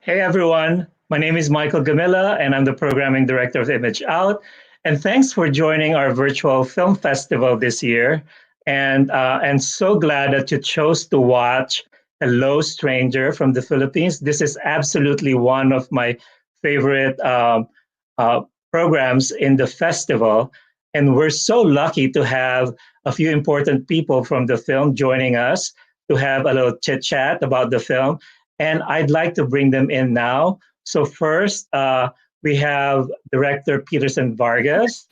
Hey everyone, my name is Michael Gamilla and I'm the programming director of ImageOut. And thanks for joining our virtual film festival this year. And so glad that you chose to watch Hello Stranger from the Philippines. This is absolutely one of my favorite uh, programs in the festival. And we're so lucky to have a few important people from the film joining us to have a little chit chat about the film, and I'd like to bring them in now. So first, we have Director Petersen Vargas.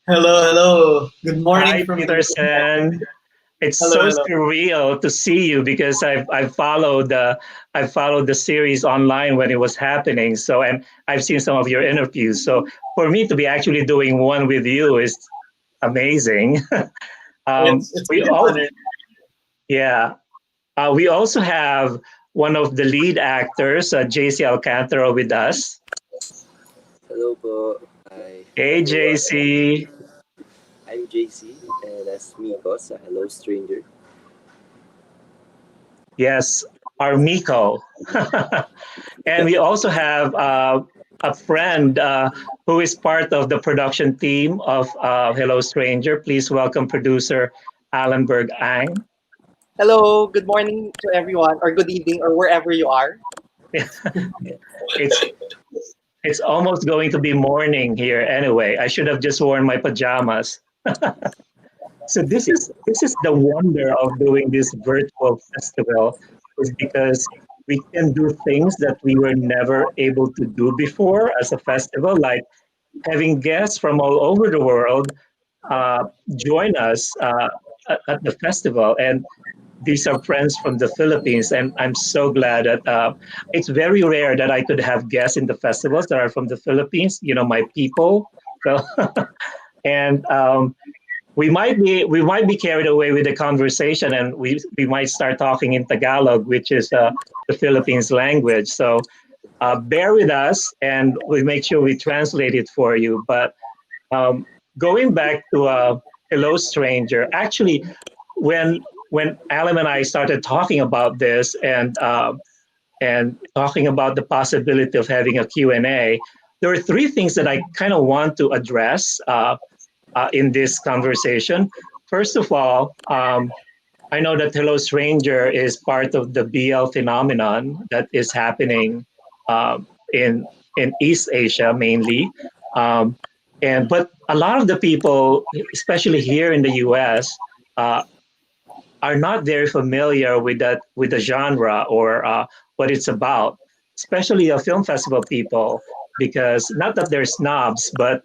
Hello, hello. Good morning Hi, from the Petersen. It's Hello, so hello. surreal to see you because I've followed the series online when it was happening. So and I've seen some of your interviews. So for me to be actually doing one with you is amazing. It's We been an all honor. Yeah. We also have one of the lead actors, JC Alcantara, with us. Hello po. Hi, Hey, everyone. JC. I'm JC, and that's Mikos, a hello stranger. Yes, our Miko. And we also have a friend who is part of the production team of Hello Stranger. Please welcome producer Alemberg Ang. Hello, good morning to everyone, or good evening, or wherever you are. it's it's almost going to be morning here anyway. I should have just worn my pajamas. So this is the wonder of doing this virtual festival, is because we can do things that we were never able to do before as a festival, like having guests from all over the world uh, join us at the festival. And these are friends from the Philippines, and I'm so glad that it's very rare that I could have guests in the festivals that are from the Philippines. You know, my people. So and we might be carried away with the conversation, and we might start talking in Tagalog, which is the Philippines language. So bear with us, and we make sure we translate it for you. But um, going back to Hello Stranger, actually, when Alan and I started talking about this and talking about the possibility of having a Q&A, there are three things that I kind of want to address in this conversation. First of all, I know that Hello Stranger is part of the BL phenomenon that is happening in East Asia mainly, um, and but a lot of the people, especially here in the U.S., uh, are not very familiar with the genre or what it's about, especially film festival people, because not that they're snobs, but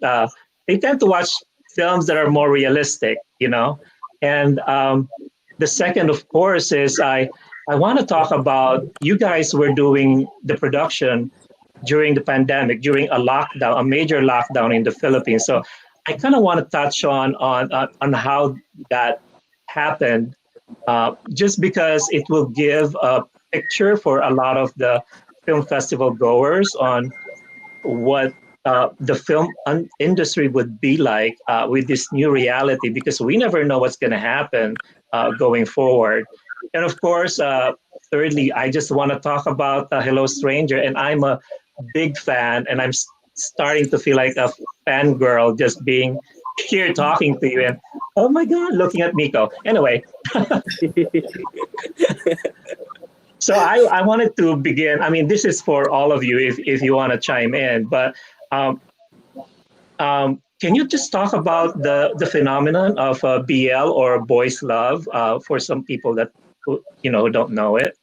they tend to watch films that are more realistic, you know. And the second, of course, is I want to talk about you guys were doing the production during the pandemic, during a lockdown, a major lockdown in the Philippines. So I kind of want to touch on how that happened, just because it will give a picture for a lot of the film festival goers on what the industry would be like with this new reality, because we never know what's going to happen going forward. And of course, thirdly, I just want to talk about Hello Stranger, and I'm a big fan, and I'm starting to feel like a fangirl just being here talking to you, and oh my God, looking at Miko. Anyway, so I wanted to begin. I mean, this is for all of you if you want to chime in, but um, can you just talk about the phenomenon of BL or boys love for some people that don't know it?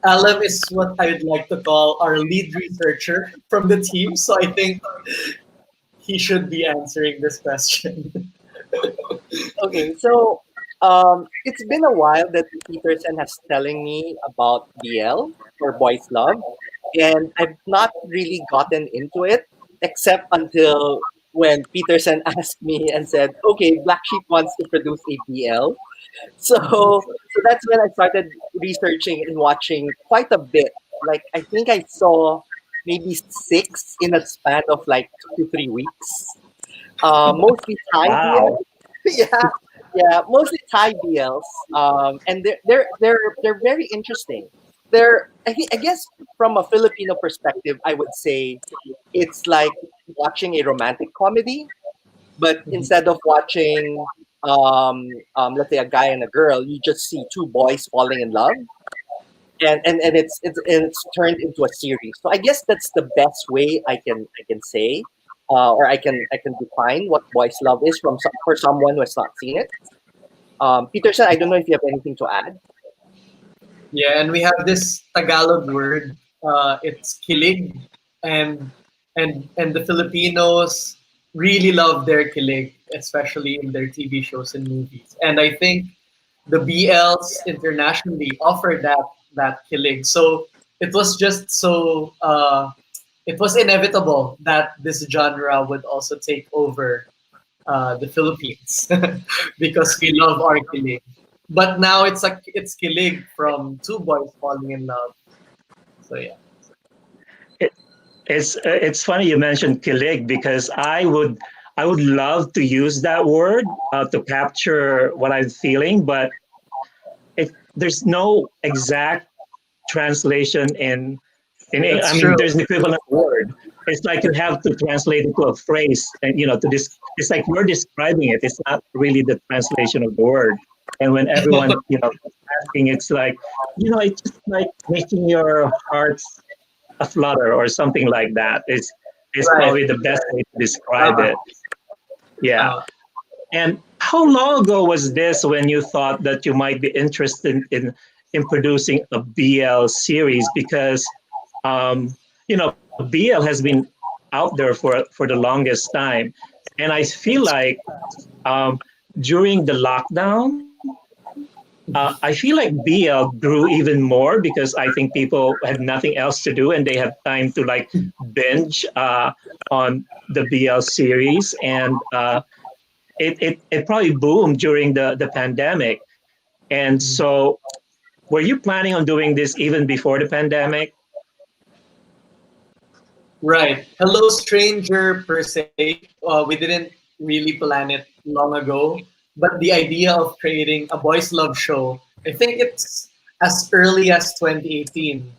Alam is what I would like to call our lead researcher from the team, so I think he should be answering this question. Okay, so it's been a while that Peterson has telling me about BL or Boys Love, and I've not really gotten into it except until when Peterson asked me and said, "Okay, Black Sheep wants to produce a BL." So that's when I started researching and watching quite a bit. Like I think I saw maybe six in a span of like 2 to 3 weeks. Mostly Thai Wow. BL. Yeah, yeah, mostly Thai BLs. And they're very interesting. I guess from a Filipino perspective, I would say it's like watching a romantic comedy, but instead of watching, let's say, a guy and a girl, you just see two boys falling in love, and it's turned into a series. So I guess that's the best way I can say, or I can define what boys love is for someone who has not seen it. Peterson, I don't know if you have anything to add. Yeah, and we have this Tagalog word. It's kilig, and and the Filipinos really love their kilig, especially in their TV shows and movies. And I think the BLs internationally offer that kilig. So it was just so it was inevitable that this genre would also take over the Philippines because we love our kilig. But now it's kilig from two boys falling in love. So yeah. It, it's funny you mentioned kilig because I would love to use that word to capture what I'm feeling, but there's no exact translation I That's mean, true. there's an equivalent word. It's like you have to translate it to a phrase, and to this. It's like we're describing it. It's not really the translation of the word. And when everyone asking, it's like it's just like making your hearts a flutter or something like that. It's Right. probably the best way to describe Uh, it. Yeah. uh, And how long ago was this when you thought that you might be interested in producing a BL series? Because BL has been out there for the longest time, and I feel like um, during the lockdown, I feel like BL grew even more because I think people had nothing else to do and they have time to like binge on the BL series, and it probably boomed during the pandemic. And so, were you planning on doing this even before the pandemic? right. Hello, stranger per se. We didn't really plan it long ago, but the idea of creating a boys' love show, I think it's as early as 2018.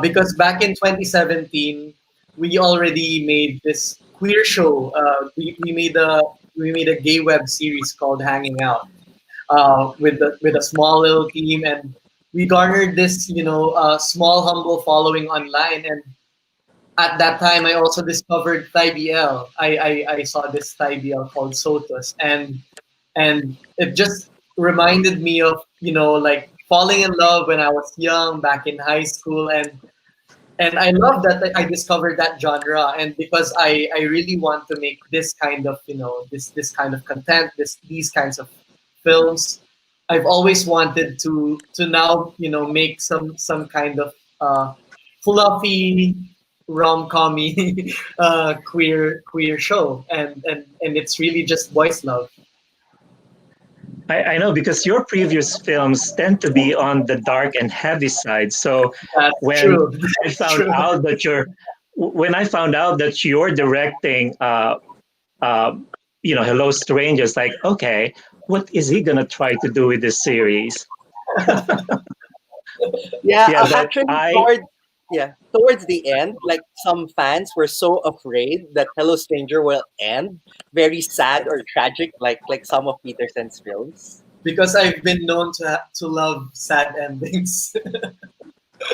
Because back in 2017, we already made this queer show. We made a gay web series called Hanging Out with a small little team, and we garnered this small humble following online. And at that time, I also discovered Thai BL. I saw this Thai BL called Sotus, and it just reminded me of like falling in love when I was young back in high school, and I love that I discovered that genre. And because I really want to make this kind of this kind of content, these kinds of films, I've always wanted to now make some kind of fluffy rom-commy queer show, and it's really just boys love. I know because your previous films tend to be on the dark and heavy side. So That's when true. I That's found true. out that you're directing, Hello Strangers, like, okay, what is he gonna try to do with this series? Yeah, Yeah, but actually, towards the end, like some fans were so afraid that Hello Stranger will end very sad or tragic, like some of Peterson's films. Because I've been known to love sad endings.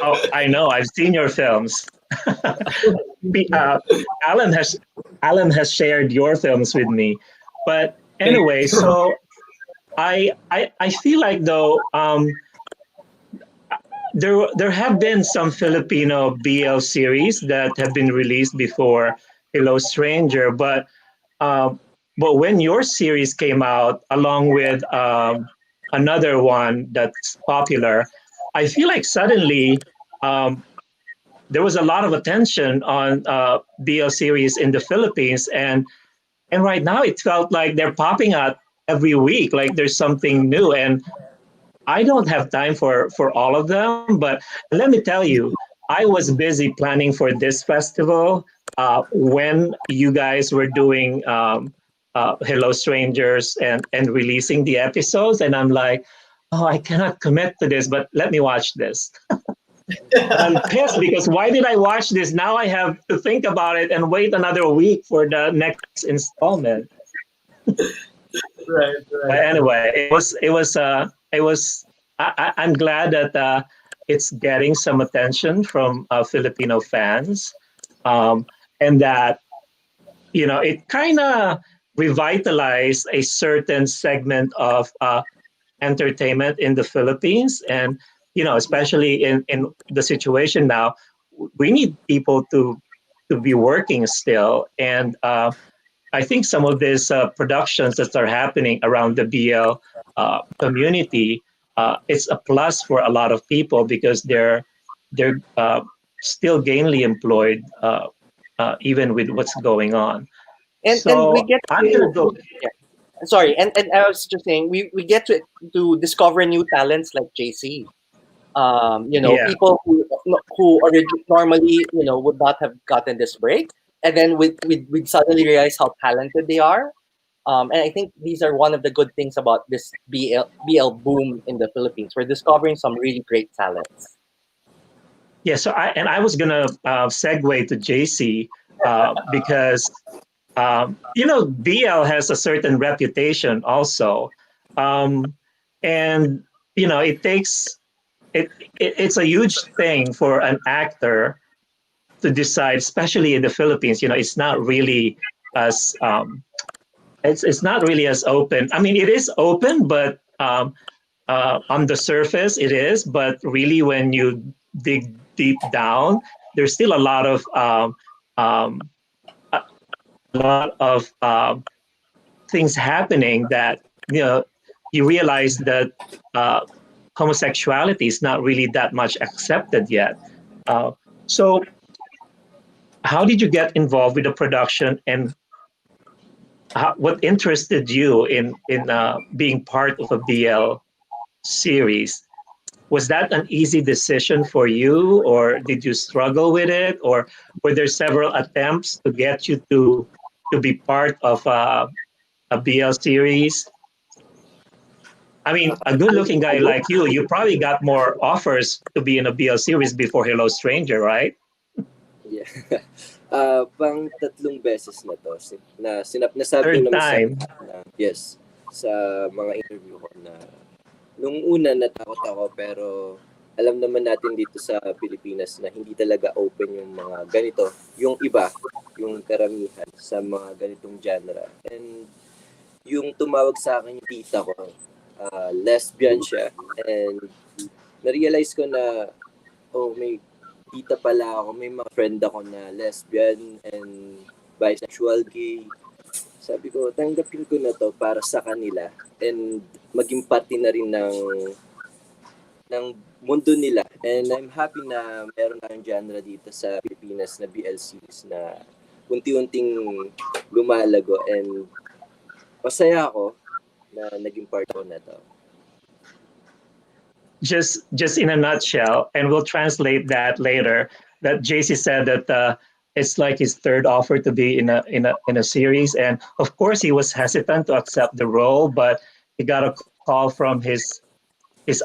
oh, I know, I've seen your films. uh, Alan has shared your films with me, but Thank anyway, you. so I feel like though there have been some Filipino BL series that have been released before Hello Stranger, um, but when your series came out along with another one that's popular, I feel like suddenly um, there was a lot of attention on BL series in the Philippines, and right now it felt like they're popping out every week, like there's something new. And I don't have time for all of them, but let me tell you, I was busy planning for this festival when you guys were doing Hello Strangers and releasing the episodes, and I'm like, oh, I cannot commit to this, but let me watch this. I'm pissed because why did I watch this? Now I have to think about it and wait another week for the next installment. Right, But right. anyway, I'm glad that it's getting some attention from Filipino fans, um, and that it kind of revitalized a certain segment of entertainment in the Philippines, and especially in the situation now, we need people to be working still, and I think some of these productions that are happening around the BL community, it's a plus for a lot of people because they're still gainfully employed even with what's going on. And we So get I'm gonna to, go. yeah, sorry, and I was just saying we get to discover new talents like JC. Yeah, People normally would not have gotten this break, and then we suddenly realize how talented they are. And I think these are one of the good things about this BL boom in the Philippines. We're discovering some really great talents. yeah. So I was gonna segue to JC because BL has a certain reputation also, um, and it takes it's a huge thing for an actor to decide, especially in the Philippines. It's not really as it's not really as open. I mean, it is open, but on the surface it is. But really, when you dig deep down, there's still a lot of a lot of things happening that you realize that homosexuality is not really that much accepted yet. So how did you get involved with the production, and what interested you in being part of a BL series? Was that an easy decision for you, or did you struggle with it, or were there several attempts to get you to be part of a BL series? I mean, a good-looking guy like you probably got more offers to be in a BL series before Hello Stranger, right? Yeah. Pang tatlong beses na to. Nasabi ko Third naman sa time. na, yes, sa mga interview ko na nung una natakot ako pero alam naman natin dito sa Pilipinas na hindi talaga open yung mga ganito. Yung iba, yung karamihan sa mga ganitong genre. And yung tumawag sa akin yung tita ko, lesbian siya. And na-realize ko na, oh, may tita pala ako, may mga friend ako na lesbian and bisexual, gay. Sabi ko, tanggapin ko na to para sa kanila and maging parte na rin ng mundo nila. And I'm happy na meron tayong genre dito sa Pilipinas na BL series na unti-unting lumalago and masaya ako na naging part ko na to. Just in a nutshell, and we'll translate that later. That JC said that it's like his third offer to be in a series, and of course he was hesitant to accept the role, but he got a call from his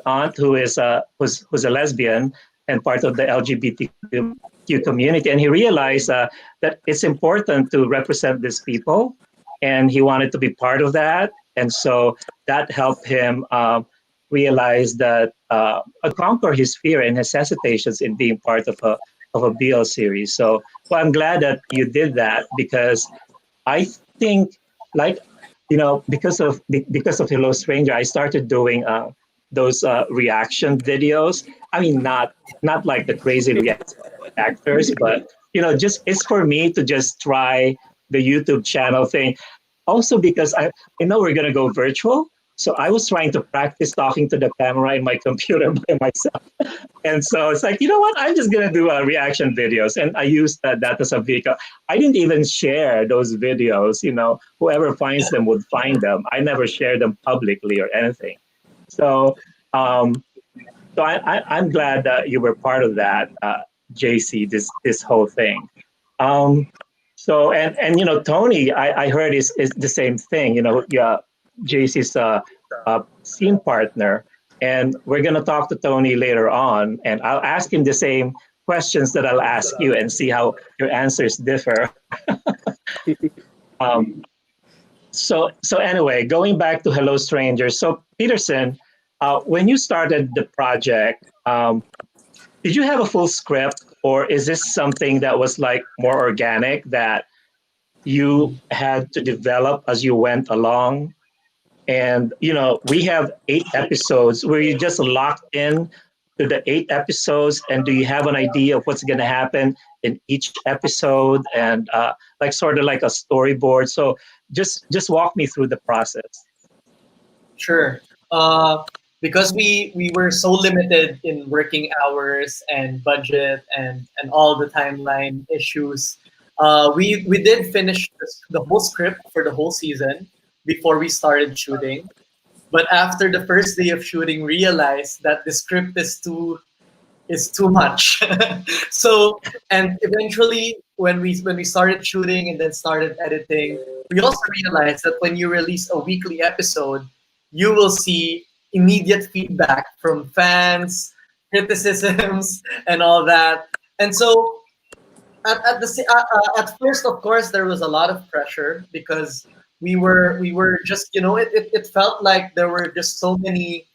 aunt who's a lesbian and part of the LGBTQ community, and he realized that it's important to represent these people, and he wanted to be part of that, and so that helped him realize that conquer his fear and his hesitations in being part of a BL series. So, well, I'm glad that you did that because I think, like, because of Hello Stranger, I started doing those reaction videos. I mean, not like the crazy actors, but just it's for me to just try the YouTube channel thing. Also, because I know we're gonna go virtual, so I was trying to practice talking to the camera in my computer by myself. And so it's like, you know what? I'm just gonna do reaction videos, and I used that as a vehicle. I didn't even share those videos. Whoever finds them would find them. I never share them publicly or anything. So, so I'm glad that you were part of that, JC. This whole thing. So and Tony, I heard is the same thing. Yeah, JC's scene partner. And we're going to talk to Tony later on, and I'll ask him the same questions that I'll ask you and see how your answers differ. um, so anyway, going back to Hello Strangers. So Petersen, when you started the project, did you have a full script, or is this something that was like more organic that you had to develop as you went along? And we have 8 episodes. Were you just locked in to the 8 episodes, and do you have an idea of what's going to happen in each episode, and like sort of like a storyboard? So just walk me through the process. Sure. Because we were so limited in working hours and budget and all the timeline issues, we did finish the whole script for the whole season before we started shooting. But after the first day of shooting, realized that the script is too much. So, and eventually when we started shooting and then started editing, we also realized that when you release a weekly episode, you will see immediate feedback from fans, criticisms, and all that. And so at first, of course, there was a lot of pressure because we were just, it felt like there were just so many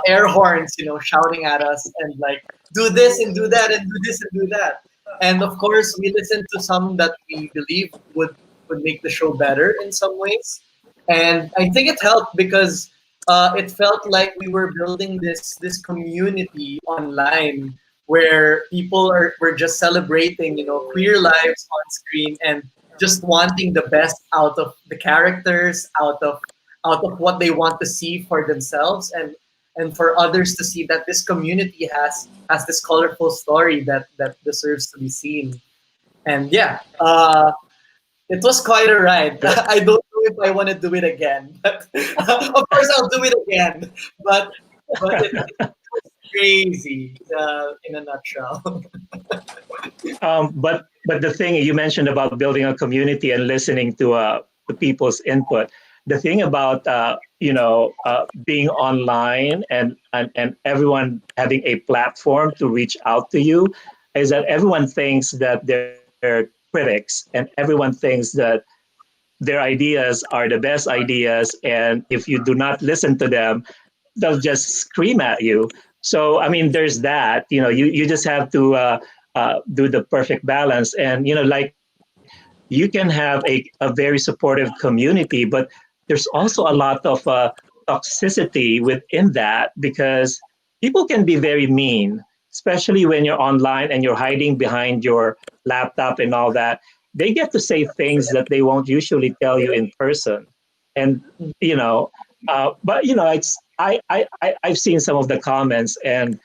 air horns, shouting at us and like, do this and do that and do this and do that. And of course, we listened to some that we believe would make the show better in some ways. And I think it helped because it felt like we were building this community online where people were just celebrating, queer lives on screen and just wanting the best out of the characters, out of what they want to see for themselves, and for others to see that this community has this colorful story that deserves to be seen. And yeah, it was quite a ride. I don't know if I want to do it again. But of course, I'll do it again. But it was crazy in a nutshell. But the thing you mentioned about building a community and listening to people's input, the thing about being online and everyone having a platform to reach out to you is that everyone thinks that they're critics, and everyone thinks that their ideas are the best ideas, and if you do not listen to them, they'll just scream at you. So I mean, there's that. You just have to do the perfect balance, and like you can have a very supportive community, but there's also a lot of toxicity within that, because people can be very mean, especially when you're online and you're hiding behind your laptop and all that. They get to say things that they won't usually tell you in person. And but it's I've seen some of the comments, and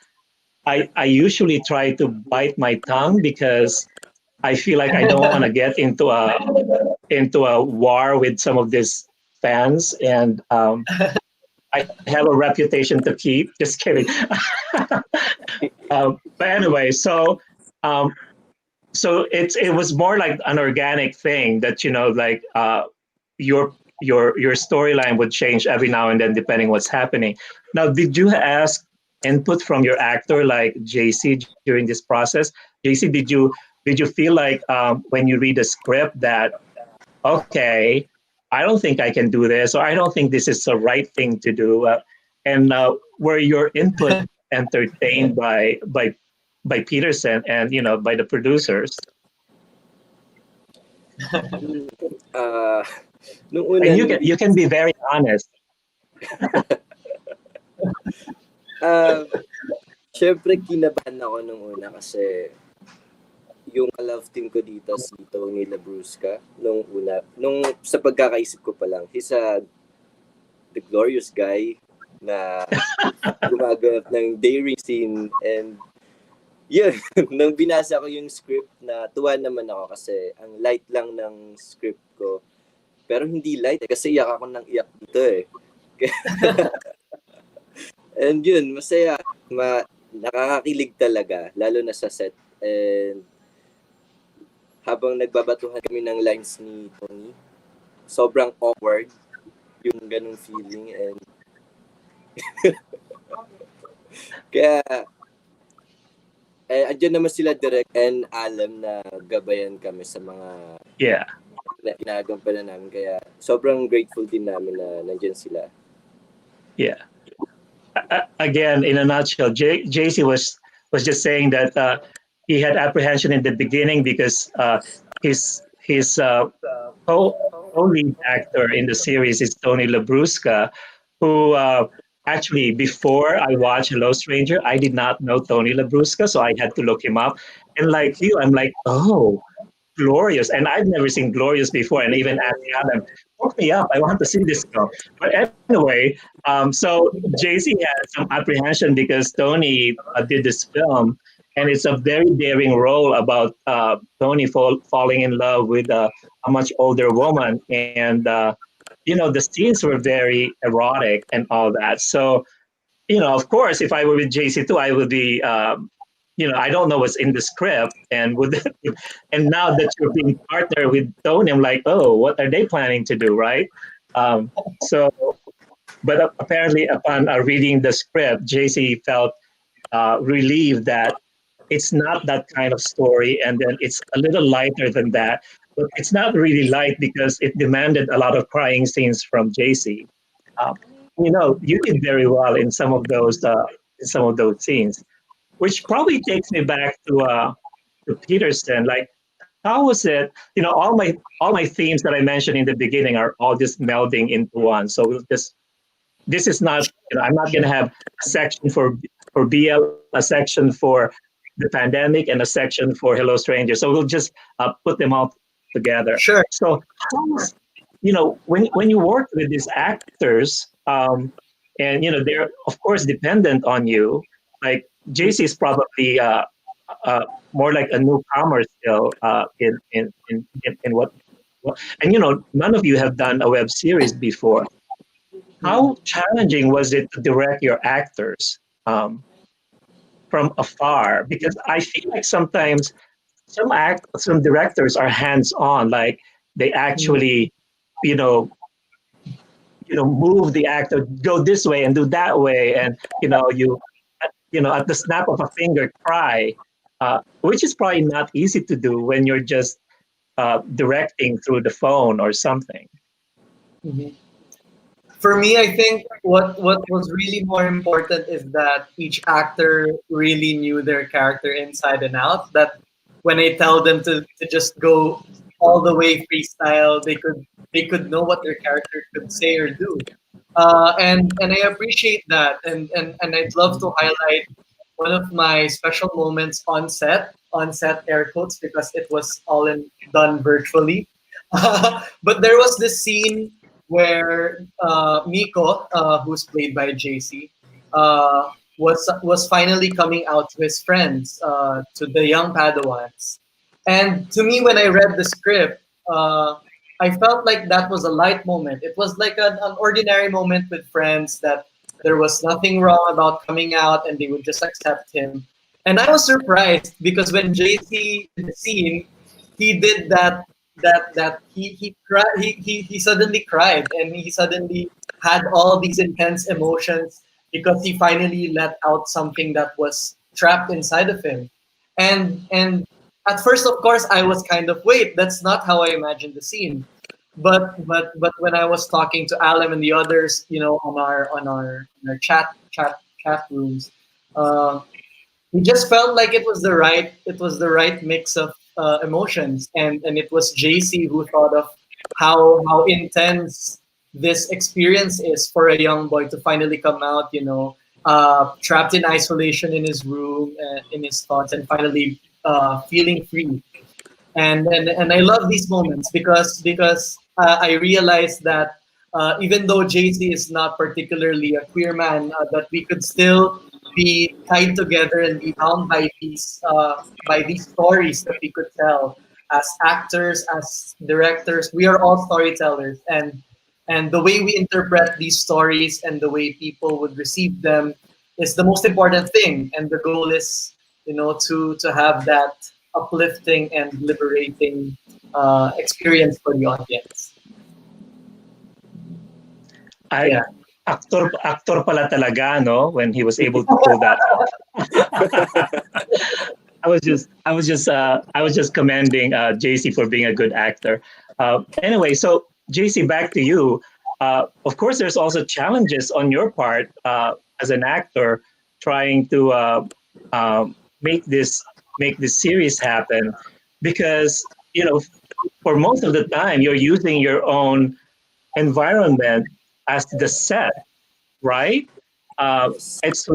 I usually try to bite my tongue because I feel like I don't want to get into a war with some of these fans, and I have a reputation to keep. Just kidding. But anyway, so it was more like an organic thing that like your storyline would change every now and then depending what's happening. Now, did you ask input from your actor like JC during this process? JC, did you feel like when you read the script that, okay, I don't think I can do this, or I don't think this is the right thing to do, and were your input entertained by Petersen and by the producers? Nung una, And you can be very honest. syempre kinabahan ako nung una kasi yung love team ko dito si Tony Labrusca nung una, nung sa pagkakaisip ko pa lang, he's the glorious guy na gumaganap ng daring scene, and yun, nung binasa ko yung script, na tuwa naman ako kasi ang light lang ng script ko, pero hindi light kasi iyak ako ng iyak dito eh. And yun, masaya, nakakakilig talaga, lalo na sa set. And habang nagbabatuhan kami ng lines ni Tony, sobrang awkward yung ganung feeling, and Kaya, andyan naman sila Direk and Alem na gabayan kami sa mga Yeah. ginagampanan namin. Kaya sobrang grateful din namin na nandyan sila. Yeah. Again, in a nutshell, JC was just saying that he had apprehension in the beginning because his co-lead actor in the series is Tony Labrusca, who actually before I watched Hello Stranger, I did not know Tony Labrusca, so I had to look him up. And like you, I'm like, oh, Glorious, and I've never seen Glorious before, and even asked Adam, hook me up, I want to see this film. But anyway, so JC had some apprehension because Tony did this film, and it's a very daring role about Tony falling in love with a much older woman, and the scenes were very erotic and all that. So, of course, if I were with JC too, I would be I don't know what's in the script, and and now that you're being partnered with Tony, I'm like, oh, what are they planning to do, right? So, but apparently, upon reading the script, JC felt relieved that it's not that kind of story, and then it's a little lighter than that. But it's not really light because it demanded a lot of crying scenes from JC. You did very well in some of those scenes, which probably takes me back to Petersen. Like, how was it? All my themes that I mentioned in the beginning are all just melding into one. So this is not. I'm not going to have a section for BL, a section for the pandemic, and a section for Hello Stranger. So we'll just put them all together. Sure. So how was, when you work with these actors, and they're of course dependent on you. Like JC is probably more like a newcomer still in what, and none of you have done a web series before. How challenging was it to direct your actors from afar? Because I feel like sometimes some directors are hands-on, like they actually, move the actor, go this way and do that way, and at the snap of a finger, cry, which is probably not easy to do when you're just directing through the phone or something. Mhm. For me, I think what was really more important is that each actor really knew their character inside and out. That when I tell them to just go all the way freestyle, they could know what their character could say or do. And I appreciate that, and I'd love to highlight one of my special moments on set air quotes, because it was done virtually. But there was this scene where Miko, who's played by JC, was finally coming out to his friends, to the young Padawans. And to me, when I read the script, I felt like that was a light moment. It was like an ordinary moment with friends, that there was nothing wrong about coming out and they would just accept him. And I was surprised because when JC did the scene, he did that he cried, he suddenly cried, and he suddenly had all these intense emotions because he finally let out something that was trapped inside of him. And at first, of course, I was kind of, wait, that's not how I imagined the scene. But when I was talking to Alem and the others, on our chat rooms, we just felt like it was the right mix of emotions, and it was JC who thought of how intense this experience is for a young boy to finally come out, trapped in isolation in his room, in his thoughts, and finally feeling free. And I love these moments because I realized that even though JC is not particularly a queer man, that we could still be tied together and be bound by these stories that we could tell as actors, as directors. We are all storytellers, and the way we interpret these stories and the way people would receive them is the most important thing. And the goal is, to have that uplifting and liberating experience for the audience. I actor pala talaga, no? When he was able to pull that off. I was just commending JC for being a good actor. Anyway, so JC, back to you. Of course, there's also challenges on your part as an actor trying to make this series happen, because for most of the time you're using your own environment as the set, right? Yes. It's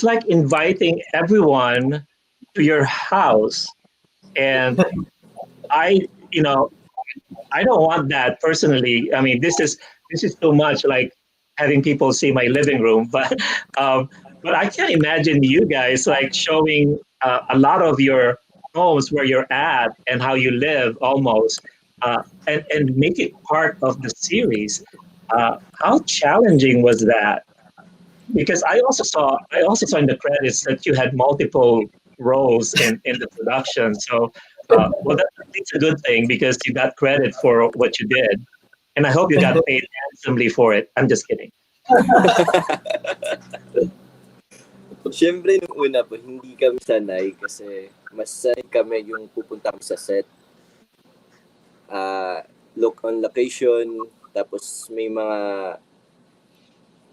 like inviting everyone to your house, and I I don't want that personally. I mean, this is too much like having people see my living room, but I can't imagine you guys like showing a lot of your homes where you're at and how you live almost, and make it part of the series. How challenging was that? Because I also saw in the credits that you had multiple roles in the production. So, well, that's a good thing because you got credit for what you did, and I hope you got paid handsomely for it. I'm just kidding. Siyempre, nung una po, hindi kami sanay kasi mas sanay kami yung pupunta kami sa set, look on location, tapos may mga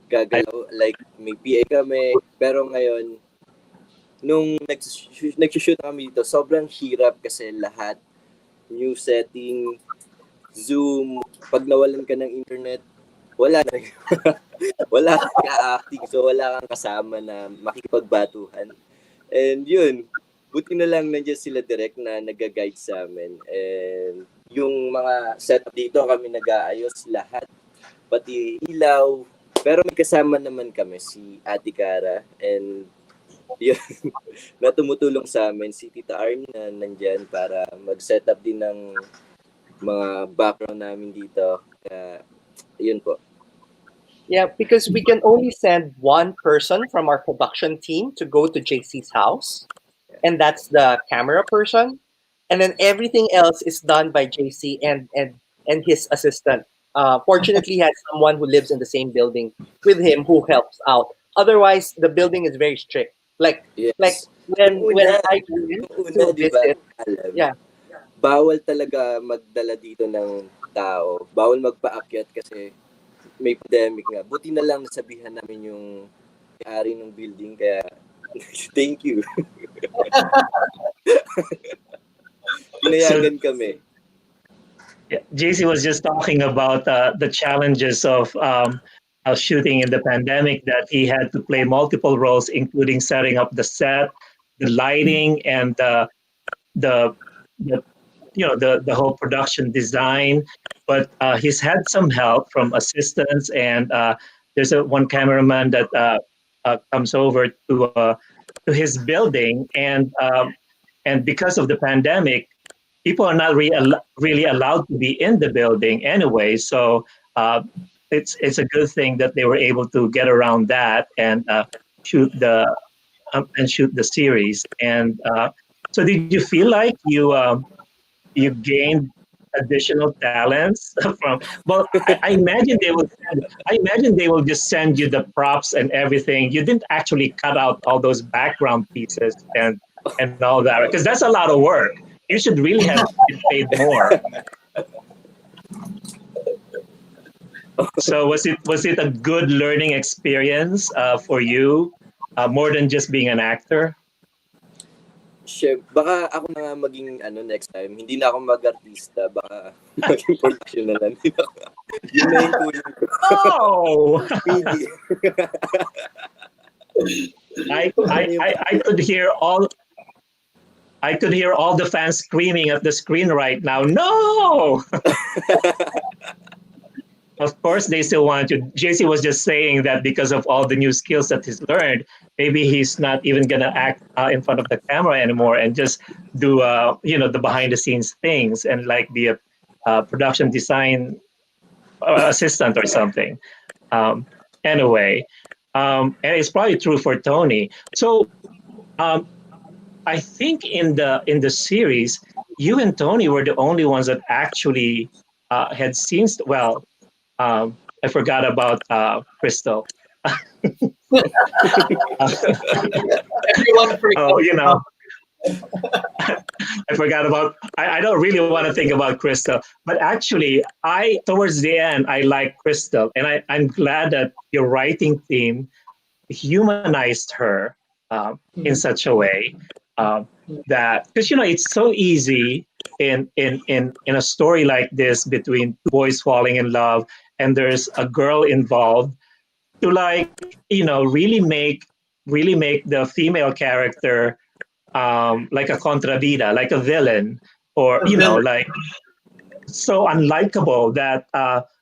gagalaw, like may PA kami. Pero ngayon, nung nag-shoot kami dito, sobrang hirap kasi lahat, new setting, Zoom, pag nawalan ka ng internet, wala na. Wala kang ka-acting, so wala kang kasama na makikipagbatuhan. And yun, buti na lang nandiyan sila direct na nag-guide sa amin. And yung mga setup dito kami nag-aayos lahat, pati ilaw. Pero may kasama naman kami, si Ate Cara, and yun, na tumutulong sa amin, si Tita Arn na nandyan para mag-setup din ng mga background namin dito. Kaya, yun po. Yeah, because we can only send one person from our production team to go to JC's house, and that's the camera person. And then everything else is done by JC and his assistant. Fortunately, he has someone who lives in the same building with him who helps out. Otherwise, the building is very strict. Like Yes. when I Una, went to di ba, visit, alam, yeah, bawal talaga magdala dito ng tao. Bawal magpaakyat kasi may pandemic nga. Buti na lang nasabihan namin yung may-ari ng building, kaya thank you. Pinayagan kami. Yeah, JC was just talking about the challenges of shooting in the pandemic, that he had to play multiple roles, including setting up the set, the lighting, and the the whole production design. But he's had some help from assistants, and there's one cameraman that comes over to his building, and because of the pandemic, people are not really allowed to be in the building anyway. So it's a good thing that they were able to get around that and shoot the series. And so, did you feel like you gained additional talents from? Well, I imagine they will just send you the props and everything. You didn't actually cut out all those background pieces and all that, because that's a lot of work. You should really have been paid more. So was it a good learning experience for you, more than just being an actor? Baka ako na nga maging next time. Hindi na ako mag-artista. Baka maging production na lang. Yun na yung kulang ko. Oh! Hindi. I could hear all the fans screaming at the screen right now. No! Of course, they still want you. JC was just saying that because of all the new skills that he's learned, maybe he's not even gonna act in front of the camera anymore and just do the behind the scenes things and like be a production design assistant or something. Anyway, and it's probably true for Tony. So I think in the series, you and Tony were the only ones that actually had scenes. Well, I forgot about Crystal. Everyone forgot. Oh, you know, I forgot about. I don't really want to think about Crystal, but actually, I towards the end I like Crystal, and I'm glad that your writing team humanized her in such a way that because it's so easy in a story like this between two boys falling in love and there's a girl involved to like really make the female character like a contravida, like a villain, or like so unlikable that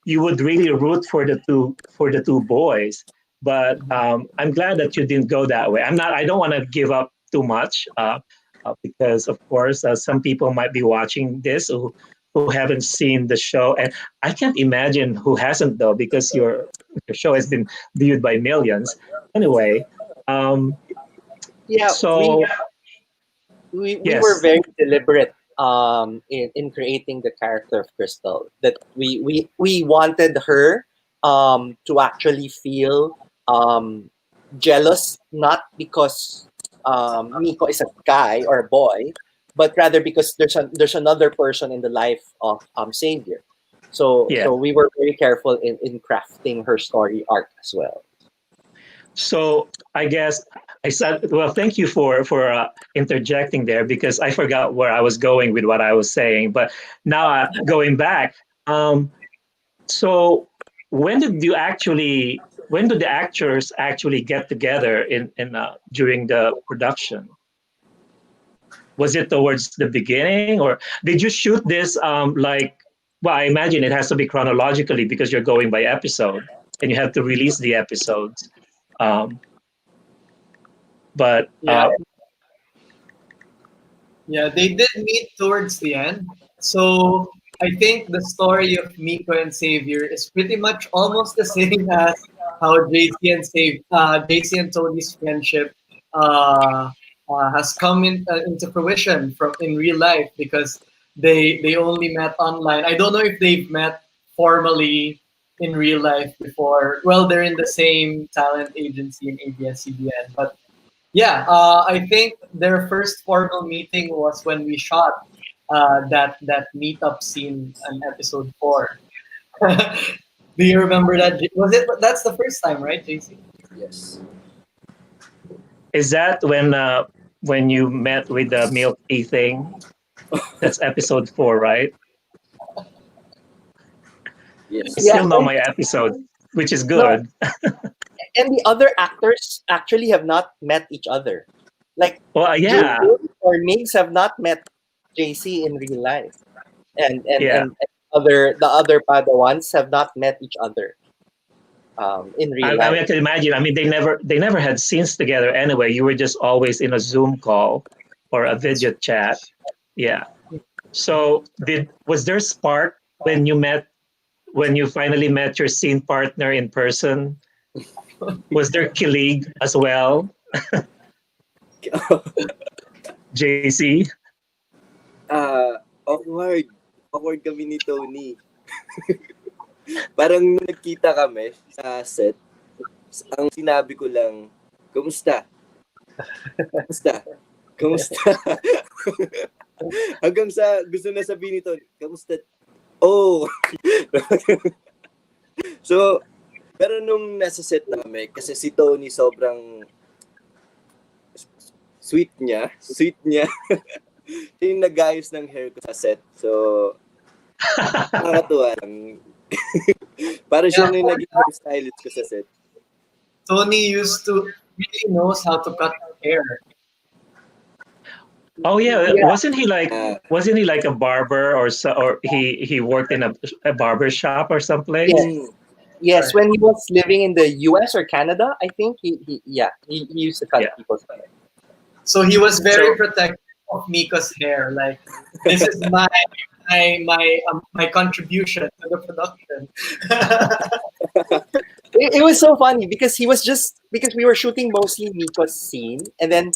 you would really root for the two boys. But I'm glad that you didn't go that way. I don't want to give up too much because, of course, some people might be watching this who haven't seen the show, and I can't imagine who hasn't though, because your show has been viewed by millions. Anyway, Yeah, so we yes. were very deliberate in creating the character of Crystal. That we wanted her to actually feel jealous, not because Miko is a guy or a boy, but rather because there's another person in the life of Xavier. So Yeah. so we were very careful in crafting her story arc as well. So I guess I said, well, thank you for interjecting there, because I forgot where I was going with what I was saying. But now going back, so when did the actors actually get together in during the production? Was it towards the beginning, or did you shoot this like? Well, I imagine it has to be chronologically because you're going by episode and you have to release the episodes. But Yeah, they did meet towards the end. So I think the story of Miko and Xavier is pretty much almost the same as how JC and Tony's friendship has come into fruition in real life, because they only met online. I don't know if they've met formally in real life before. Well, they're in the same talent agency in ABS-CBN, but yeah, I think their first formal meeting was when we shot that meetup scene in episode 4. Do you remember that? Was it? That's the first time, right, JC? Yes. is that when you met with the milk tea thing? That's episode 4, right? Yes. I still know my episode, which is good. And the other actors actually have not met each other. Like Well, yeah. Jun or Migs have not met JC in real life, and Yeah. and the other Padawans have not met each other in real I mean, I life. can imagine. I mean, they never had scenes together anyway. You were just always in a Zoom call or a video chat. Yeah. So was there spark when you finally met your scene partner in person? Was there kilig as well? JC? Awkward kami ni Tony. Parang nung nagkita kami sa set, ang sinabi ko lang, "Kumusta? Kumusta? Kumusta?" Hanggang sa gusto na sabihin ni Tony, "Kamusta?" Oh! So, pero nung nasa set na kami, kasi si Tony sobrang sweet niya. Siya yung nag-ayos ng hair ko sa set. So, nakakatuwa lang. Parang siya yung naging hairstylist ko sa set. Tony really knows how to cut hair. Oh yeah, wasn't he like a barber or he worked in a barber shop or someplace? Yes, when he was living in the US or Canada, I think he used to cut people's hair. So he was very protective of Miko's hair. Like, this is my contribution to the production. It was so funny because because we were shooting mostly Miko's scene, and then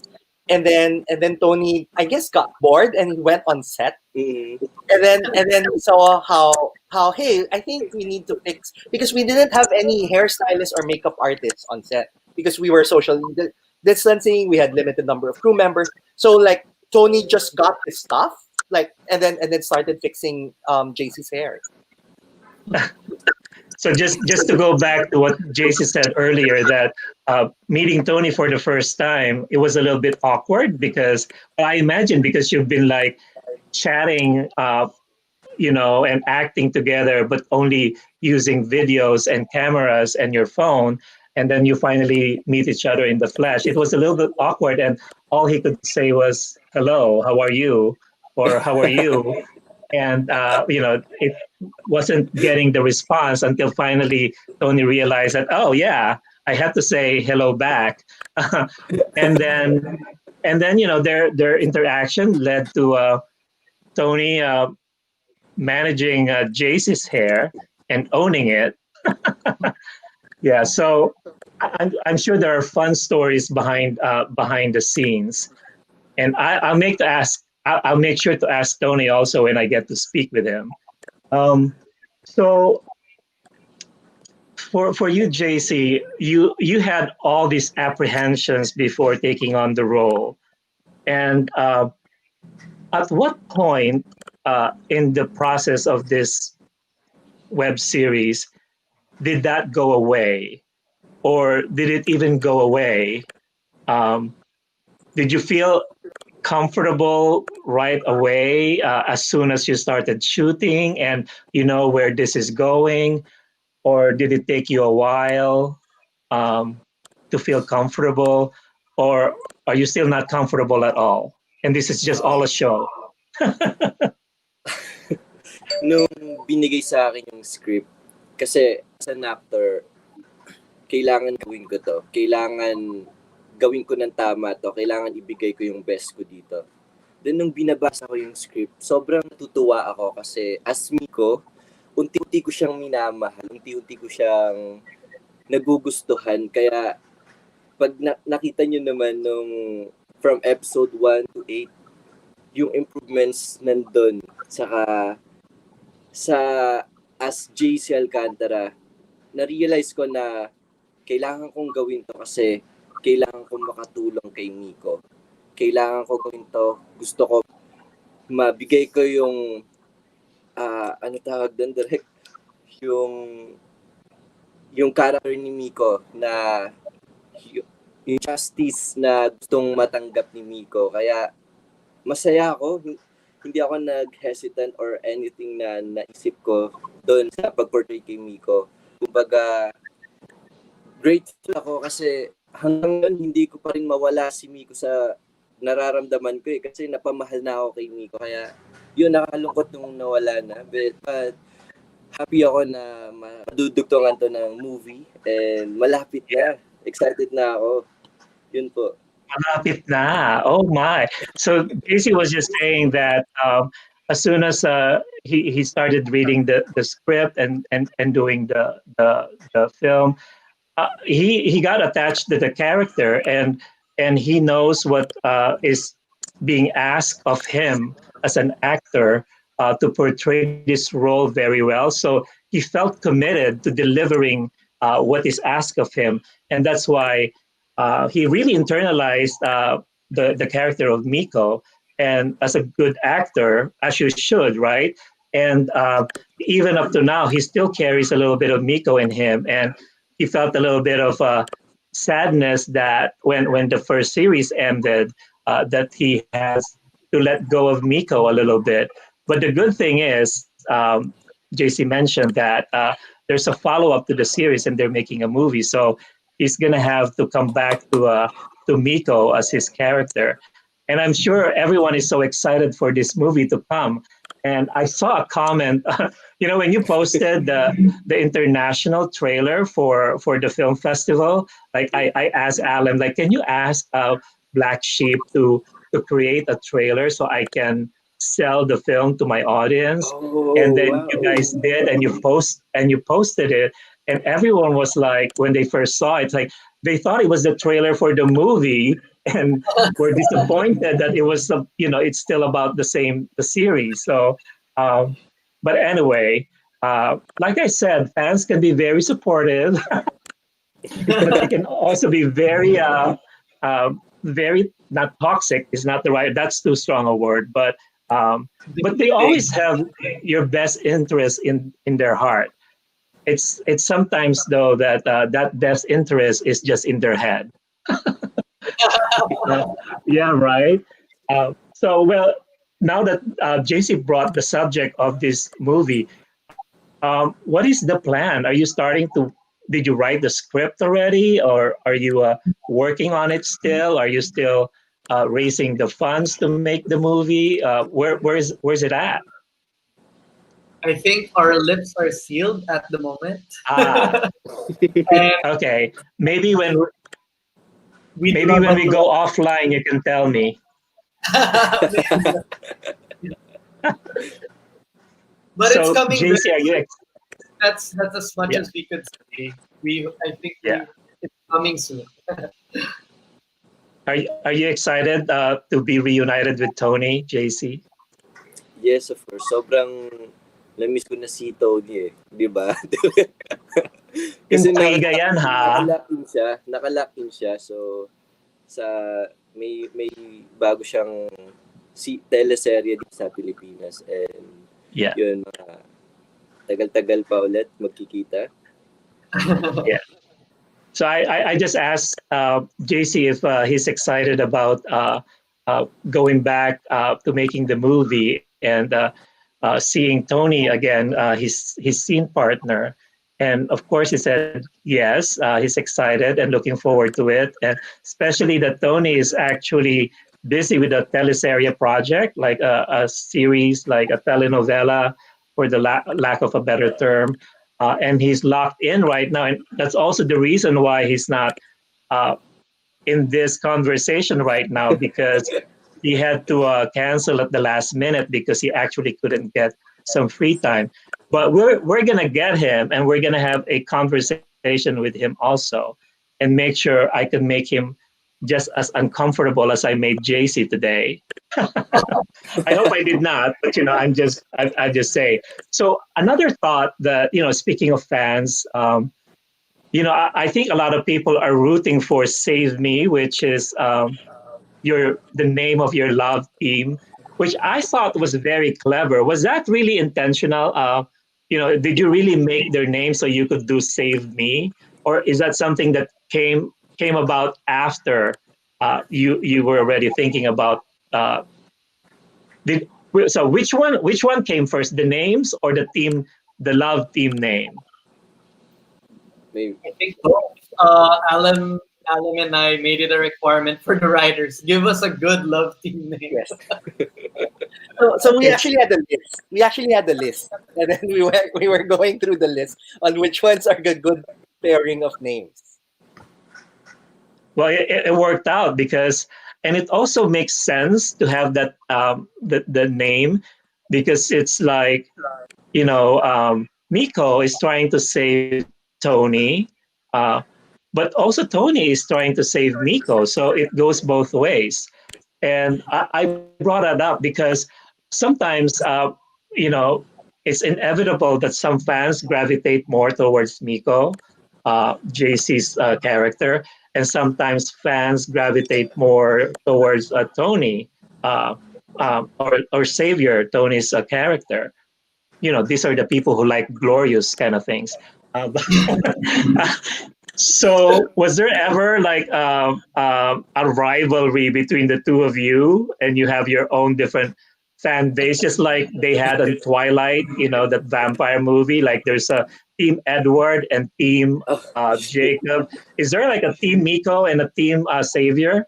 Tony, I guess, got bored and he went on set, and then we saw how how, hey, I think we need to fix, because we didn't have any hairstylists or makeup artists on set because we were socially distancing. We had limited number of crew members. So like Tony just got his stuff, like, and then started fixing JC's hair. So just to go back to what JC said earlier, that meeting Tony for the first time, it was a little bit awkward because I imagine because you've been like chatting, and acting together, but only using videos and cameras and your phone, and then you finally meet each other in the flesh. It was a little bit awkward, and all he could say was, "Hello, how are you?" or "How are you?" And it wasn't getting the response until finally Tony realized that, oh yeah, I had to say hello back. and then their interaction led to Tony managing JC's hair and owning it. Yeah, so I'm sure there are fun stories behind the scenes, and I'll make sure to ask Tony also when I get to speak with him. So for you, JC, you had all these apprehensions before taking on the role, and at what point in the process of this web series did that go away, or did it even go away? Did you feel comfortable right away as soon as you started shooting and you know where this is going, or did it take you a while to feel comfortable, or are you still not comfortable at all and this is just all a show? Nung binigay sa akin yung script, kasi as an actor, kailangan gawin ko to. Kailangan gawin ko ng tama to. Kailangan ibigay ko yung best ko dito. Then nung binabasa ko yung script, sobrang natutuwa ako kasi as Miko, unti-unti ko siyang minamahal. Unti-unti ko siyang nagugustuhan. Kaya pag nakita nyo naman nung from episode 1 to 8, yung improvements nandun. Saka sa as JC Alcantara, na-realize ko na kailangan kong gawin to kasi kailangan kong makatulong kay Miko. Kailangan ko gawin to. Gusto ko mabigay ko yung ano tawag doon, direct? Yung character ni Miko na yung justice na gustong matanggap ni Miko. Kaya masaya ako. Hindi ako nag-hesitant or anything na naisip ko doon sa pag-portray kay Miko. Kumbaga, grateful ako kasi hanggang ngayon hindi ko pa rin mawala si Miko sa nararamdaman ko eh. Kasi napamahal na ako kay Miko. Kaya yun, nakalungkot nung nawala na. But happy ako na madudugtungan to ng movie. And malapit na. Excited na ako. Yun po. Malapit na. Oh my. So JC was just saying that as soon as he started reading the script and doing the film, he got attached to the character and he knows what is being asked of him as an actor to portray this role very well. So he felt committed to delivering what is asked of him, and that's why he really internalized the character of Miko. And as a good actor, as you should, right? And even up to now, he still carries a little bit of Miko in him, and he felt a little bit of sadness that when the first series ended, that he has to let go of Miko a little bit. But the good thing is, JC mentioned that there's a follow-up to the series and they're making a movie. So he's going to have to come back to Miko as his character. And I'm sure everyone is so excited for this movie to come. And I saw a comment, when you posted the international trailer for the film festival, like I asked Alan, like, can you ask Black Sheep to create a trailer so I can sell the film to my audience? And then wow. You guys did, and you posted it, and everyone was like, when they first saw it, like they thought it was the trailer for the movie, and were disappointed that it was it's still about the series. So, but anyway, like I said, fans can be very supportive, but they can also be very, very not toxic. Is not the right. That's too strong a word, but they always have your best interest in their heart. It's sometimes though that that best interest is just in their head. Yeah, right. So well, now that JC brought the subject of this movie, what is the plan? Are you starting to? Did you write the script already, or are you working on it still? Are you still raising the funds to make the movie? Where's it at? I think our lips are sealed at the moment. Ah, And okay. Maybe when we do maybe not when want we go offline, you can tell me. to. But it's So, coming. JC, are you? That's as much Yeah. as we could say. I think Yeah. it's coming soon. Are you excited to be reunited with Tony, JC? Yes, of course. Sobrang na-miss ko na si Tony eh. Di ba? Intriga yan, ha? Nakalock-in siya. So, sa may bago siyang teleserye dito sa Pilipinas. And Yeah. yun, tagal-tagal pa ulit magkikita. Yeah. So I just asked JC if he's excited about going back to making the movie and seeing Tony again, his scene partner. And of course, he said yes. He's excited and looking forward to it, and especially that Tony is actually busy with a teleserie project, like a series, like a telenovela, for the lack of a better term. And he's locked in right now, and that's also the reason why he's not uh, in this conversation right now, because he had to cancel at the last minute because he actually couldn't get some free time. But we're gonna get him, and we're gonna have a conversation with him also, and make sure I can make him just as uncomfortable as I made JC today. I hope I did not, but I just say. So another thought that speaking of fans, I think a lot of people are rooting for Save Me, which is the name of your love team, which I thought was very clever. Was that really intentional? Did you really make their name so you could do Save Me, or is that something that came about after you were already thinking about? Did so? Which one came first, the names or the team, the love team name? May, I think Alan and I made it a requirement for the writers. Give us a good love team name. Yes. So we actually had a list. We actually had a list, and then we were going through the list on which ones are the good pairing of names. Well, it worked out and it also makes sense to have that the name, because it's like Miko is trying to save Tony, but also Tony is trying to save Miko, so it goes both ways. And I brought that up because sometimes it's inevitable that some fans gravitate more towards Miko, JC's character, and sometimes fans gravitate more towards Tony, or Savior, Tony's character. These are the people who like glorious kind of things. So, was there ever like a rivalry between the two of you, and you have your own different fan base, just like they had on Twilight, that vampire movie? Like there's a team Edward and team Jacob. Is there like a team Miko and a team Savior?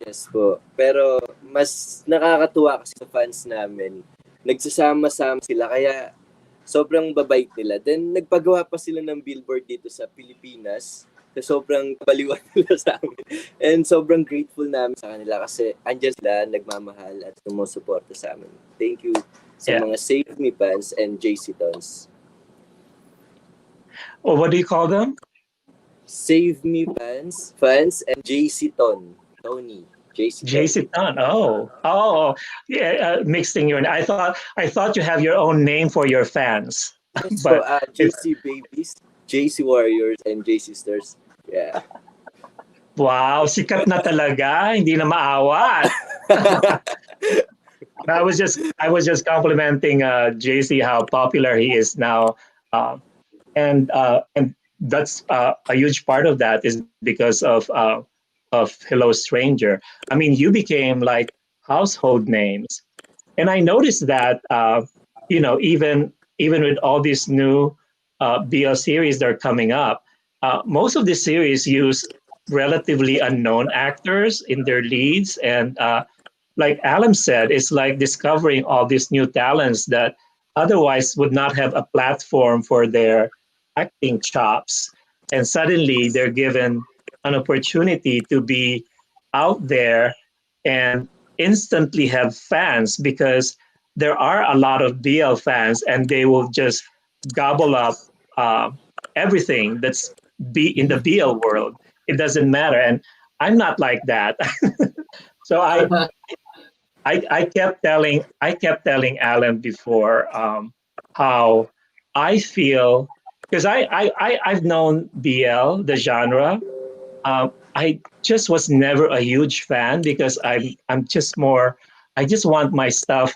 yes po. Pero mas nakakatuwa kasi sa fans namin. Nagsasama-sama sila kaya sobrang babait nila. Then nagpagawa pa sila ng billboard dito sa Pilipinas. So, sobrang baliwan nila sa amin. And sobrang grateful namin sa kanila kasi andyan sila, nagmamahal at sumusuporta sa amin. Thank you sa mga Save Me fans and JC Tons. Or what do you call them? Save Me fans and JC Tony. JC. JC Tan. Oh, yeah. Mixing your. I thought you have your own name for your fans, So, but JC Babies, JC Warriors, and JC Stars. Yeah. wow, sikat na talaga. Hindi na maawat. I was just complimenting JC how popular he is now, and that's a huge part of that is because of Hello Stranger. I mean, you became like household names, and I noticed that even with all these new BL series that are coming up, most of the series use relatively unknown actors in their leads, and like Alan said, it's like discovering all these new talents that otherwise would not have a platform for their acting chops. And suddenly they're given an opportunity to be out there and instantly have fans because there are a lot of BL fans and they will just gobble up everything that's in the BL world. It doesn't matter. And I'm not like that. So I kept telling Alan before how I feel because I've known BL the genre. I just was never a huge fan because I'm just more. I just want my stuff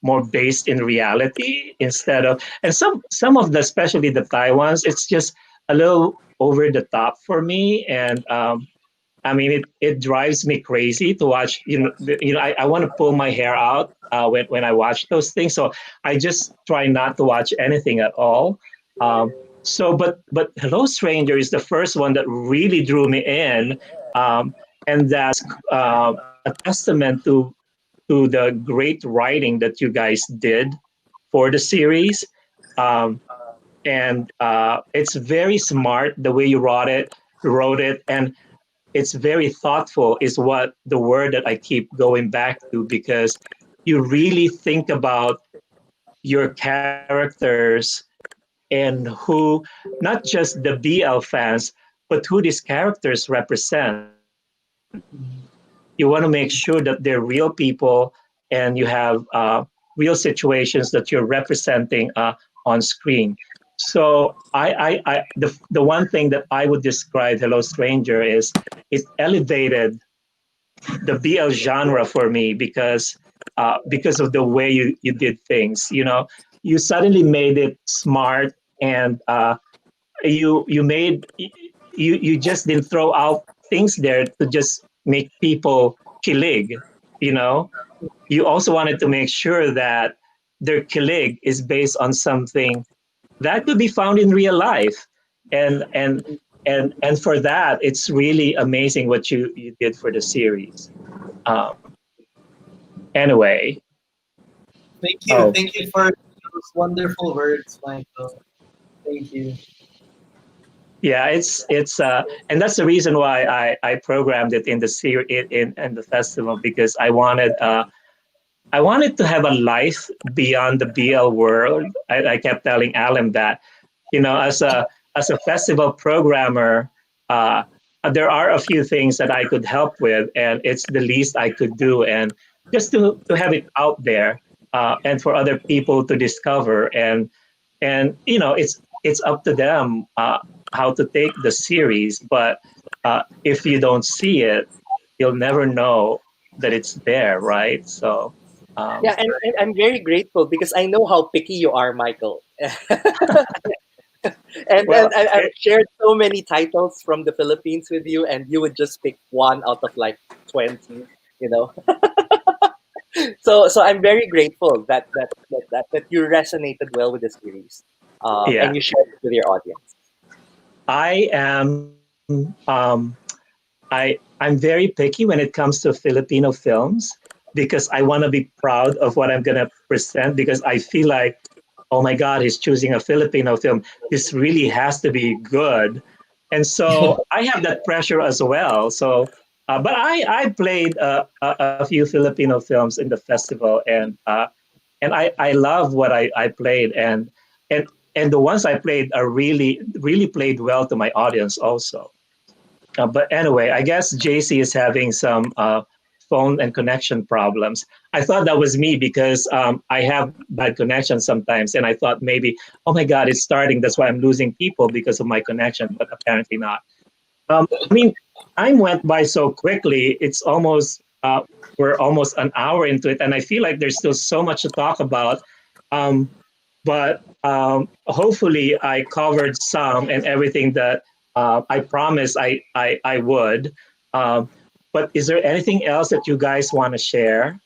more based in reality instead of and some of the especially the Taiwans. It's just a little over the top for me and. I mean, it drives me crazy to watch. I want to pull my hair out when I watch those things. So I just try not to watch anything at all. But Hello Stranger is the first one that really drew me in, and that's a testament to the great writing that you guys did for the series. And it's very smart the way you wrote it, and it's very thoughtful is what the word that I keep going back to because you really think about your characters and who not just the BL fans but who these characters represent. You want to make sure that they're real people and you have real situations that you're representing on screen. So the one thing that I would describe Hello Stranger is it elevated the BL genre for me because of the way you did things. You suddenly made it smart and you just didn't throw out things there to just make people kilig. You also wanted to make sure that their kilig is based on something that could be found in real life and for that it's really amazing what you did for the series anyway. Thank you for those wonderful words, Michael. Thank you. Yeah, it's and that's the reason why I programmed it in the series in the festival because I wanted to have a life beyond the BL world. I kept telling Alan that, as a festival programmer, there are a few things that I could help with, and it's the least I could do, and just to have it out there, and for other people to discover, and it's up to them how to take the series. But if you don't see it, you'll never know that it's there, right? So. Yeah, and I'm very grateful because I know how picky you are, Michael. Well, I've shared so many titles from the Philippines with you, and you would just pick one out of like 20, you know. So I'm very grateful that you resonated well with the series, yeah, and you shared it with your audience. I am. I'm very picky when it comes to Filipino films because I want to be proud of what I'm going to present because I feel like, oh my God, he's choosing a Filipino film. This really has to be good. And so I have that pressure as well. So, but I played a few Filipino films in the festival and I love what I played and and the ones I played are really played well to my audience also. But anyway, I guess JC is having some phone and connection problems. I thought that was me because I have bad connection sometimes, and I thought maybe, oh my God, it's starting. That's why I'm losing people because of my connection, but apparently not. I mean, time went by so quickly. It's almost we're almost an hour into it, and I feel like there's still so much to talk about. But hopefully, I covered some and everything that I promised I would. But is there anything else that you guys want to share?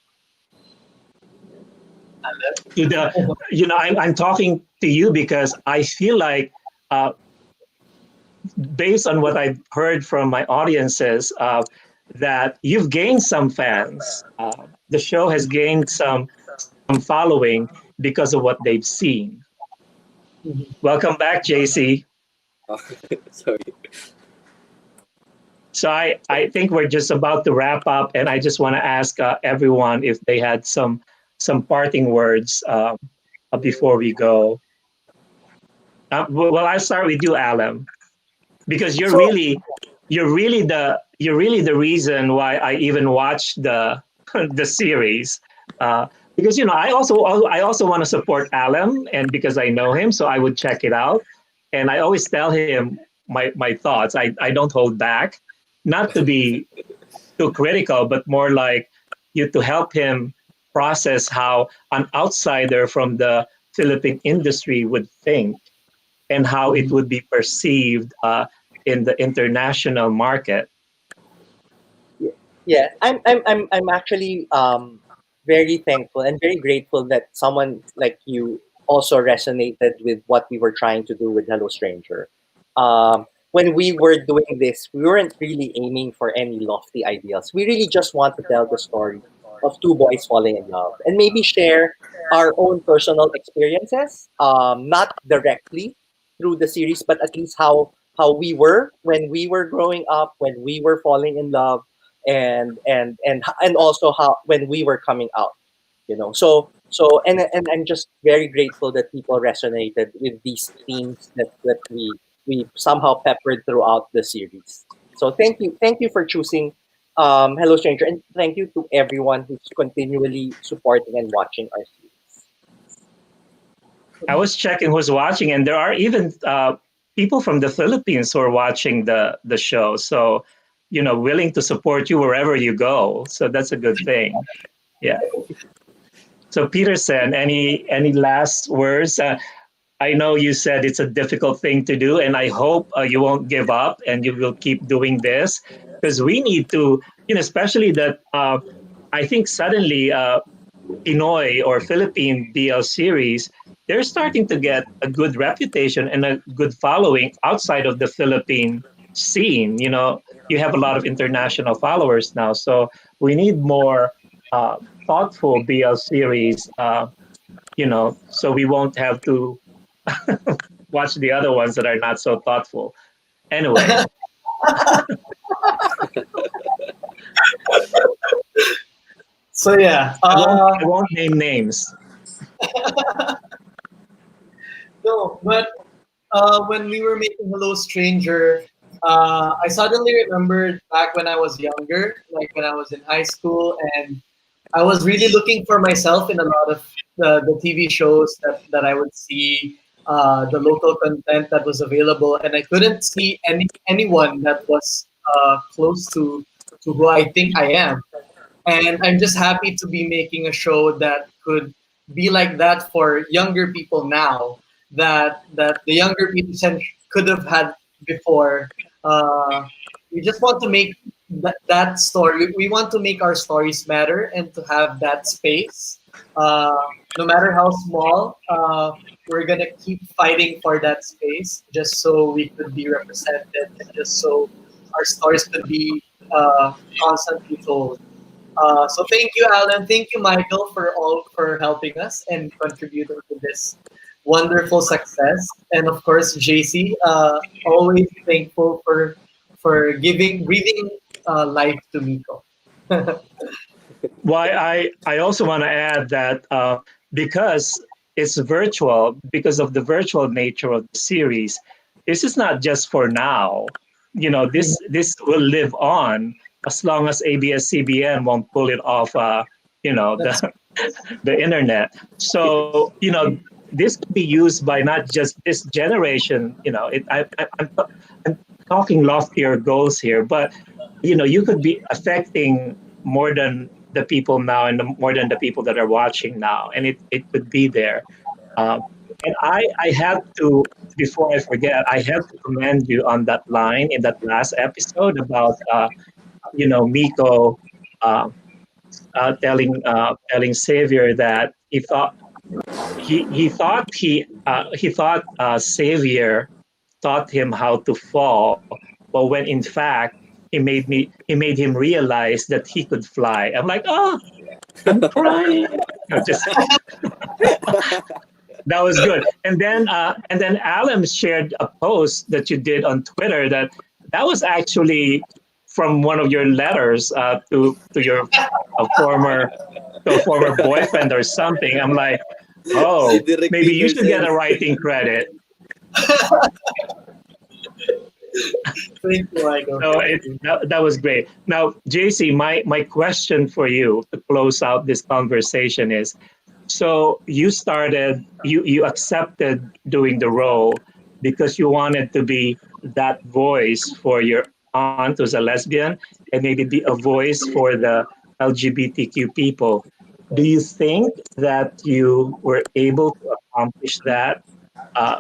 To the, I'm talking to you because I feel like, based on what I've heard from my audiences, that you've gained some fans. The show has gained some following because of what they've seen. Welcome back, JC. Sorry. So I think we're just about to wrap up, and I just want to ask everyone if they had some parting words before we go. Well, I'll start with you, Alem, because you're really the reason why I even watched the the series. Because I also want to support Alem, and because I know him, so I would check it out, and I always tell him my thoughts. I don't hold back, not to be too critical, but more like to help him process how an outsider from the Philippine industry would think and how it would be perceived in the international market. Yeah, I'm actually very thankful and very grateful that someone like you also resonated with what we were trying to do with Hello Stranger. When we were doing this, we weren't really aiming for any lofty ideals. We really just want to tell the story of two boys falling in love and maybe share our own personal experiences, not directly through the series, but at least how we were when we were growing up, when we were falling in love, and also how when we were coming out, and I'm just very grateful that people resonated with these themes that we somehow peppered throughout the series. So thank you for choosing Hello Stranger, and thank you to everyone who's continually supporting and watching our series. I was checking who's watching, and there are even people from the Philippines who are watching the show. So, willing to support you wherever you go. So that's a good thing. Yeah. So Petersen, any last words? I know you said it's a difficult thing to do, and I hope you won't give up and you will keep doing this, because we need to, especially that I think suddenly Pinoy or Philippine BL series, they're starting to get a good reputation and a good following outside of the Philippine scene. You have a lot of international followers now, so we need more thoughtful BL series, so we won't have to watch the other ones that are not so thoughtful. Anyway. So yeah, I won't name names. no, but when we were making Hello Stranger, I suddenly remembered back when I was younger, like when I was in high school, and I was really looking for myself in a lot of the TV shows that I would see, the local content that was available, and I couldn't see anyone that was close to who I think I am. And I'm just happy to be making a show that could be like that for younger people now, that the younger people could have had before. We just want to make that story. We want to make our stories matter and to have that space. No matter how small, we're gonna keep fighting for that space, just so we could be represented and just so our stories could be constantly told. So thank you, Alan. Thank you, Michael, for helping us and contributing to this wonderful success. And of course, JC, always thankful for breathing life to Miko. Why I also want to add that because it's virtual, because of the virtual nature of the series, this is not just for now. This will live on as long as ABS-CBN won't pull it off, the internet. So, this can be used by not just this generation. I'm talking loftier goals here, but you could be affecting more than the people now and more than the people that are watching now, and it could be there. And I have to, before I forget, I have to commend you on that line in that last episode about Miko telling Xavier that he thought Xavier taught him how to fall, but when in fact he made him realize that he could fly. I'm like, oh, I'm crying. Just that was good. And then Alem shared a post that you did on Twitter that was actually from one of your letters to your former boyfriend or something. I'm like, oh, maybe you should get a writing credit. Thank you, Michael. So that was great. Now, JC, my question for you to close out this conversation is, so you accepted doing the role because you wanted to be that voice for your aunt who's a lesbian and maybe be a voice for the LGBTQ people. Do you think that you were able to accomplish that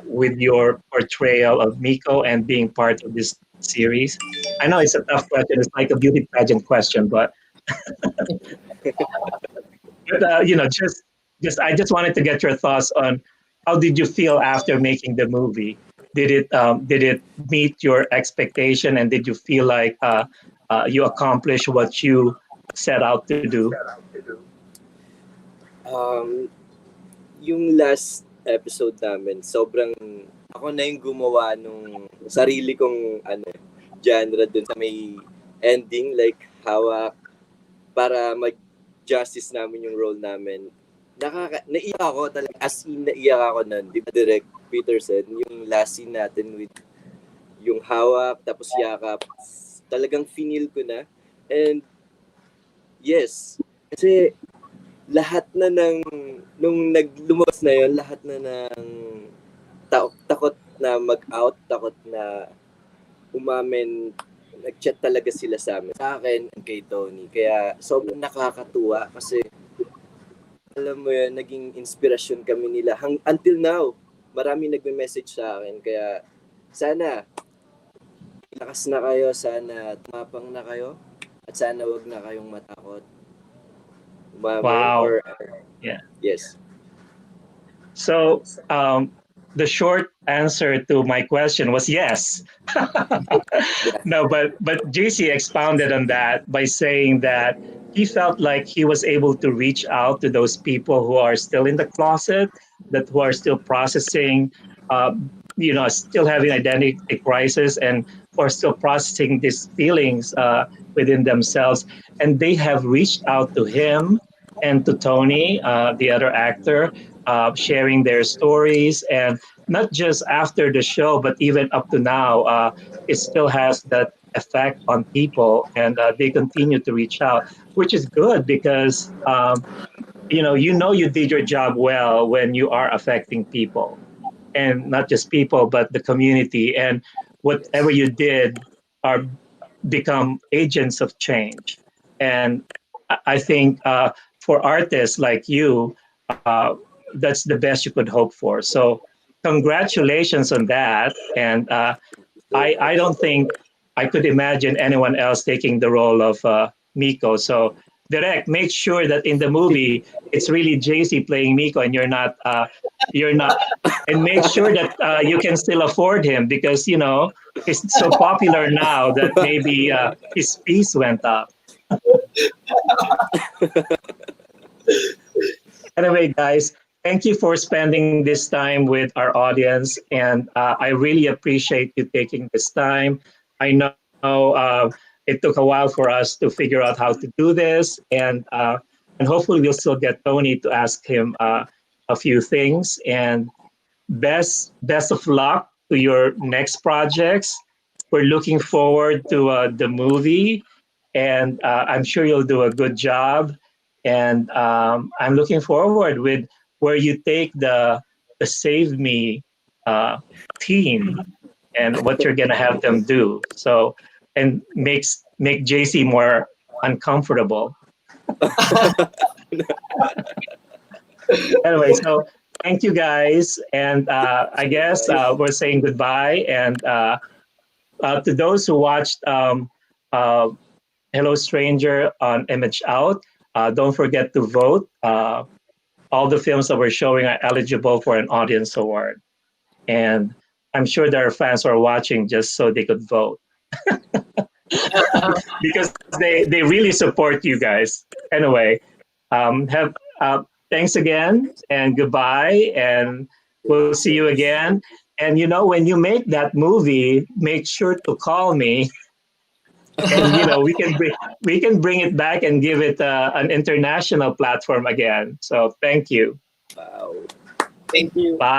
with your portrayal of Miko and being part of this series? I know it's a tough question. It's like a beauty pageant question, but I just wanted to get your thoughts on how did you feel after making the movie? Did it meet your expectation, and did you feel like you accomplished what you set out to do? Yung last episode namin, sobrang ako na yung gumawa nung sarili kong genre dun sa may ending, like hawak, para mag-justice namin yung role namin. Naiyak ako talaga, as in naiyak ako nun, di ba, Direct Petersen, yung last scene natin with yung hawak, tapos yakap, talagang finil ko na. And yes, kasi lahat na nung lumabas na yun, lahat na ng takot na mag-out, takot na umamin, nag-chat talaga sila sa amin. Sa akin, kay Tony. Kaya sobrang nakakatuwa kasi alam mo yun, naging inspirasyon kami nila. Until now, marami nagme-message sa akin. Kaya sana, lakas na kayo, sana tumapang na kayo, at sana wag na kayong matakot. Wow. Yeah. Yes. So, the short answer to my question was yes. No, but JC expounded on that by saying that he felt like he was able to reach out to those people who are still in the closet, who are still processing, still having identity crisis, and who are still processing these feelings within themselves. And they have reached out to him and to Tony, the other actor, sharing their stories, and not just after the show, but even up to now, it still has that effect on people, and they continue to reach out, which is good because you did your job well when you are affecting people, and not just people, but the community, and whatever you did are become agents of change. And I think for artists like you, that's the best you could hope for. So congratulations on that. And I don't think I could imagine anyone else taking the role of Miko. So Direct, make sure that in the movie it's really JC playing Miko, and you're not, and make sure that you can still afford him, because he's so popular now that maybe his fees went up. Anyway, guys, thank you for spending this time with our audience, and I really appreciate you taking this time. I know it took a while for us to figure out how to do this, and hopefully we'll still get Tony to ask him a few things. And best of luck to your next projects. We're looking forward to the movie, and I'm sure you'll do a good job. And I'm looking forward with where you take the Save Me team and what you're gonna have them do. So and make JC more uncomfortable. Anyway, so thank you guys, and I guess we're saying goodbye. And to those who watched Hello Stranger on ImageOut, don't forget to vote. All the films that we're showing are eligible for an audience award, and I'm sure there are fans who are watching just so they could vote. Because they really support you guys. Anyway, have thanks again and goodbye, and we'll see you again. And when you make that movie, make sure to call me, and we can bring it back and give it an international platform again. So thank you. Wow. Thank you. Bye.